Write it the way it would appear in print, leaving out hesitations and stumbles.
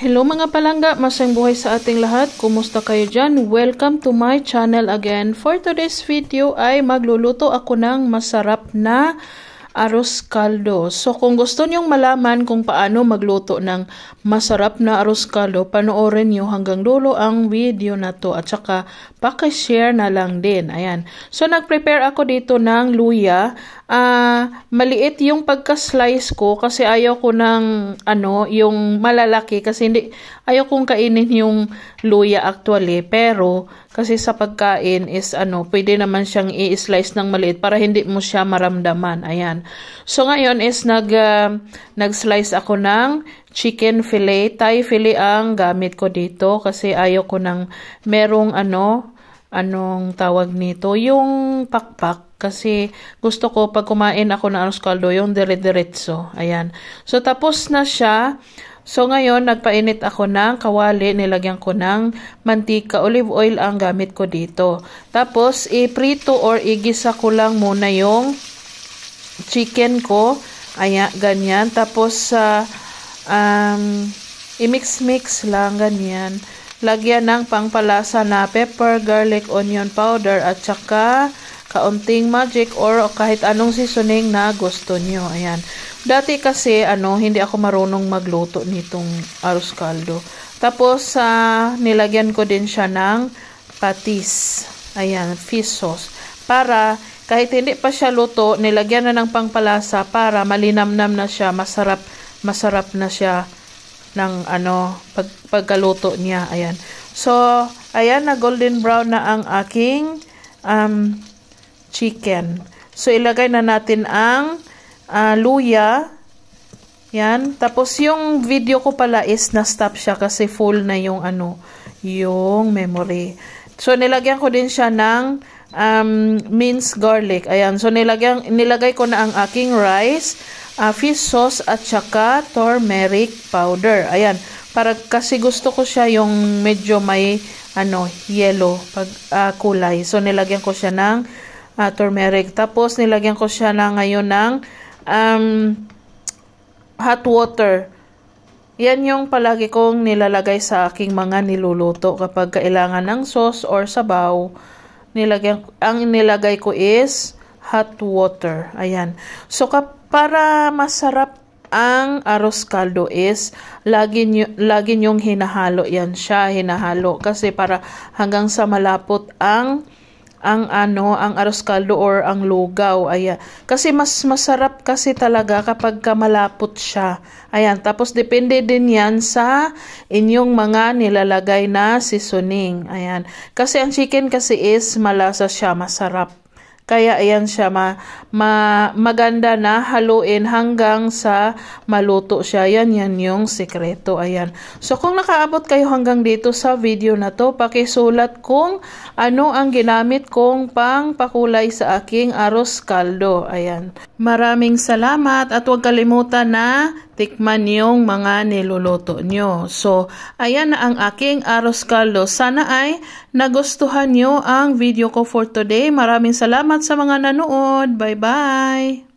Hello mga palangga, masayang buhay sa ating lahat. Kumusta kayo dyan? Welcome to my channel again. For today's video ay magluluto ako ng masarap na arroz caldo. So kung gusto nyong malaman kung paano magluto ng masarap na arroz caldo, panoorin nyo hanggang dulo ang video na to at saka paki-share na lang din. Ayan. So nag-prepare ako dito ng luya. Maliit yung pagka-slice ko kasi ayaw ko ng yung malalaki kasi ayaw kong kainin yung luya actually, pero kasi sa pagkain is pwede naman siyang i-slice ng maliit para hindi mo siya maramdaman. Ayan. So ngayon is nag-slice ako ng chicken fillet. Thai fillet ang gamit ko dito kasi ayaw ko ng merong anong tawag nito, yung pakpak. Kasi gusto ko pag kumain ako ng arroz caldo, yung dire-diretso. Ayan. So tapos na siya. So ngayon, nagpainit ako ng kawali, nilagyan ko ng mantika, olive oil ang gamit ko dito. Tapos, iprito or igisa ko lang muna yung chicken ko. Ayan, ganyan. Tapos, i-mix-mix lang, ganyan. Lagyan ng pangpalasa na pepper, garlic, onion powder, at saka kaunting magic or kahit anong seasoning na gusto nyo. Ayan. Dati kasi, hindi ako marunong magluto nitong arroz caldo. Tapos, nilagyan ko din siya ng patis. Ayan, fish sauce. Para, kahit hindi pa siya luto, nilagyan na ng pangpalasa para malinamnam na siya, masarap na siya ng pagkaluto niya. Ayan. So, ayan, na golden brown na ang aking chicken. So, ilagay na natin ang luya. Yan. Tapos, yung video ko pala is na-stop siya kasi full na yung yung memory. So, nilagyan ko din siya ng minced garlic. Ayan. So, nilagay ko na ang aking rice, fish sauce, at saka turmeric powder. Ayan. Kasi gusto ko siya yung medyo may yellow kulay. So, nilagyan ko siya ng turmeric. Tapos, nilagyan ko siya na ngayon ng hot water. Yan yung palagi kong nilalagay sa aking mga niluluto. Kapag kailangan ng sauce or sabaw, ang nilagay ko is hot water. Ayan. So, para masarap ang arroz caldo is lagi nyong hinahalo yan siya. Hinahalo. Kasi para hanggang sa malapot ang arroz caldo or ang lugaw. Ayan. Kasi mas masarap kasi talaga kapag malapot siya. Ayan. Tapos depende din yan sa inyong mga nilalagay na seasoning. Ayan. Kasi ang chicken kasi is malasa siya, masarap. Kaya ayan siya, maganda na haluin hanggang sa maluto siya. Yan yung sekreto. Ayan. So kung nakaabot kayo hanggang dito sa video na to, pakisulat kung ano ang ginamit kong pangpakulay sa aking arroz caldo. Ayan. Maraming salamat at huwag kalimutan na tikman yung mga niluluto nyo. So, ayan na ang aking arroz caldo. Sana ay nagustuhan nyo ang video ko for today. Maraming salamat sa mga nanood. Bye-bye!